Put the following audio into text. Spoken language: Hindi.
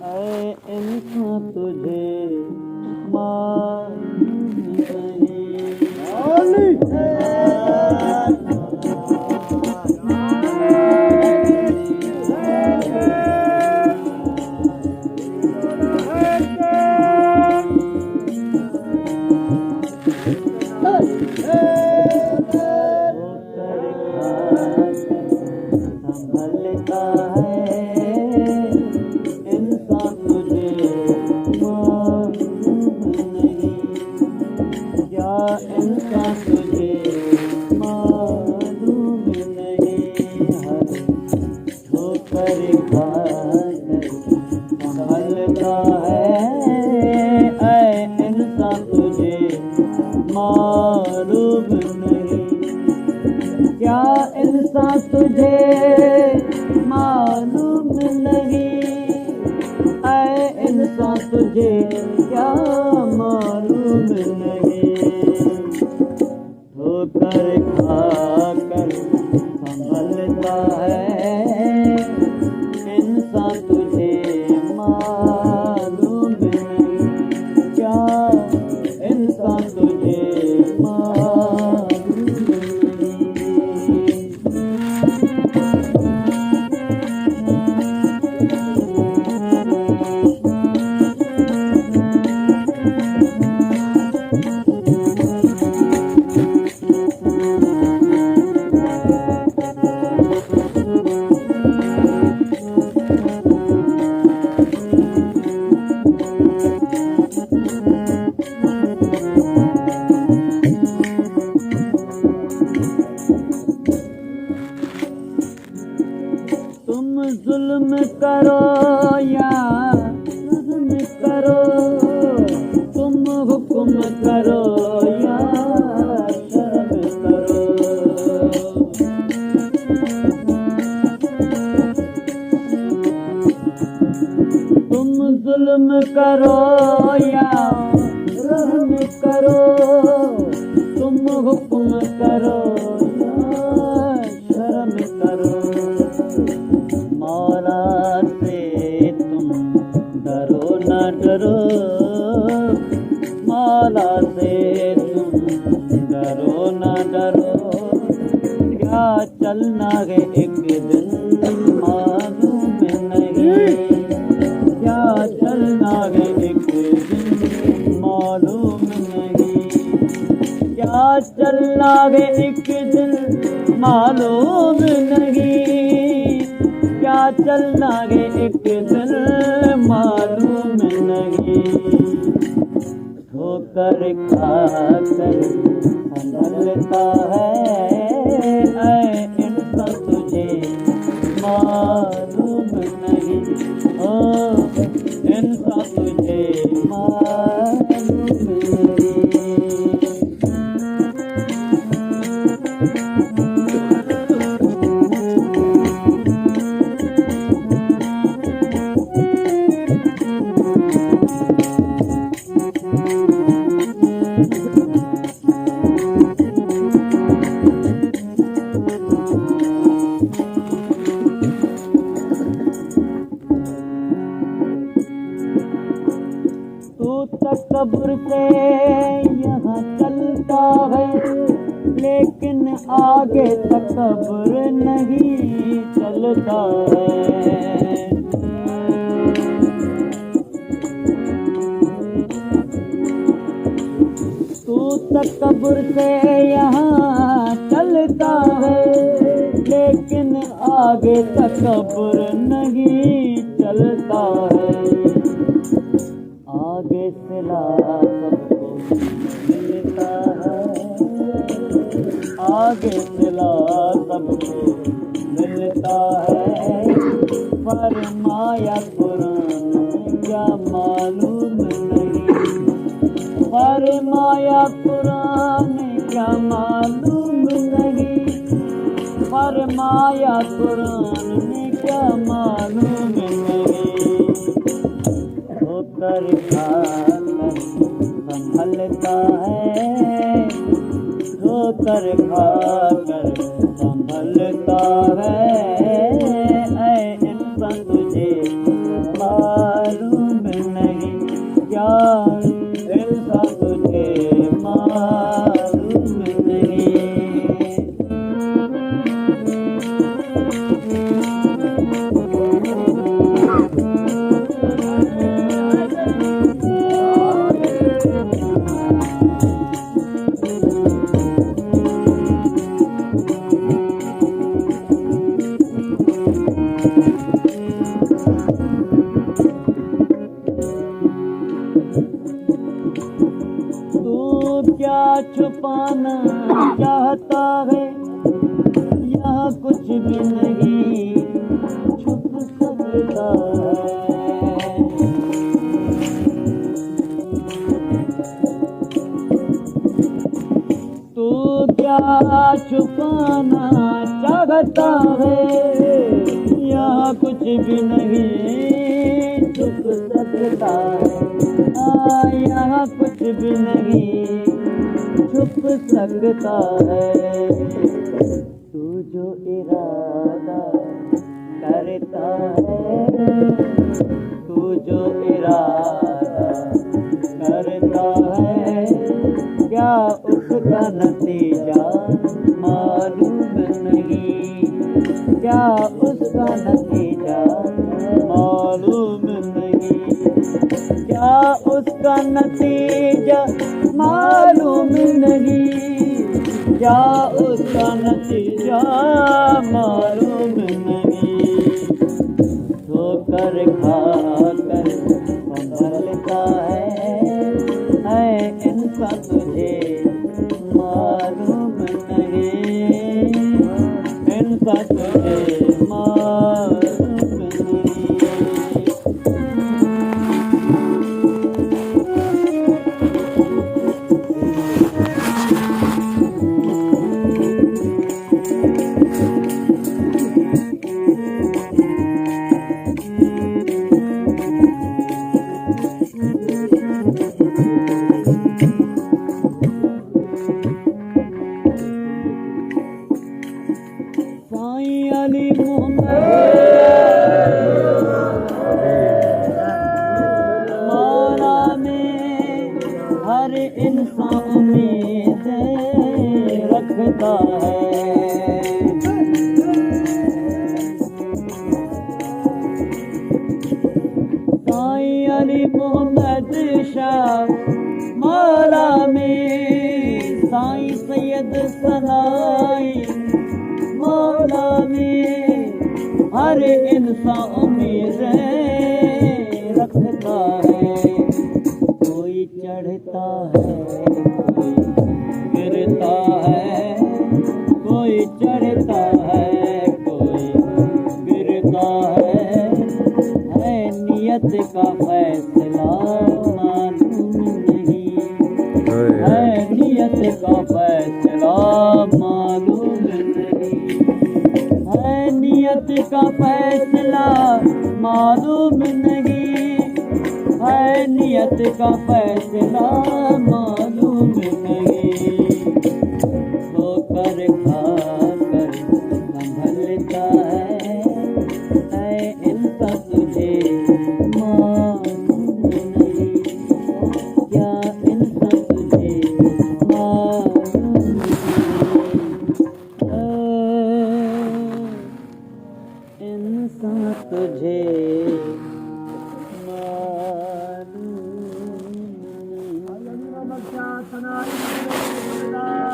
ऐ इंसान तुझे मालूम संभलता है इंसान तुझे मालूम नहीं, क्या इंसान तुझे मालूम नहीं, हर ठोकर खाकर संभलता है। ऐ इंसान तुझे मालूम नहीं, क्या इंसान तुझे मालूम नहीं, ऐ इंसान तुझे क्या मालूम नहीं, ठोकर खाकर संभलता है इंसान तुझे मालूम नहीं, क्या इंसान तुझे मालूम नहीं। तुम जुल्म करो या जुल्म करो, तुम हुक्म करो या शर्म करो, तुम जुल्म करो या रहम करो, तुम हुक्म करो या शर्म करो, मौला से तुम डरो न डरो, मौला से तुम डरो न डरो, क्या चलना है एक दिन मालूम नहीं, क्या चलना है एक दिन मालूम नहीं, क्या चलना है एक दिन मालूम नहीं, क्या चलना है एक दिन मालूम नहीं, ठोकर खाकर संभलता है। ऐ इंसान तुझे मालूम नहीं, ओ इंसान तुझे मालूम नहीं। तू तकब्बुर से यहाँ चलता है, लेकिन आगे तकब्बुर नहीं चलता है। तू तकब्बुर से यहाँ चलता है, लेकिन आगे तकब्बुर नहीं चलता है। आगे सिला सबको मिलता है, आगे सिला सबको मिलता है, फरमाया कुरान में क्या मालूम नहीं, फरमाया कुरान में क्या मालूम नहीं, फरमाया कुरान में क्या मालूम नहीं, ठोकर खाकर संभलता है, ठोकर खाकर संभलता है। ऐ इंसान तुझे मालूम छुपाना चाहता है, यहाँ कुछ भी नहीं छुप सकता है। तू क्या छुपाना चाहता है, यहाँ कुछ भी नहीं छुप सकता है। यहाँ कुछ भी नहीं छुप सकता है। तू जो इरादा करता है, तू जो इरादा करता है, क्या उसका नतीजा मालूम नहीं, क्या उसका नतीजा मालूम नहीं, क्या उसका नतीजा मालूम नहीं, क्या उसका नतीजा मालूम नहीं। ठोकर खाकर संभलता है इंसान तुझे मालूम नहीं, इंसान तुझे मालूम नहीं। साईं अली मोहम्मद मौला में हर इंसान उम्मीद रखता है। साईं अली मोहम्मद शाह मौला में, साईं सैयद सनाई मौला में हर इंसान उम्मीद रखता है। कोई चढ़ता है कोई गिरता है, कोई चढ़ता है कोई गिरता है नियत का फैसला मालूम नहीं, है नियत का फैसला मालूम नहीं, है नियत का फैसला मालूम नहीं, है नियत का फैसला मालूम नहीं। ठोकर खाकर संभलता है इंसान तुझे मालूम नहीं, क्या इंसान तुझे मालूम नहीं, इंसान तुझे मालूम नहीं।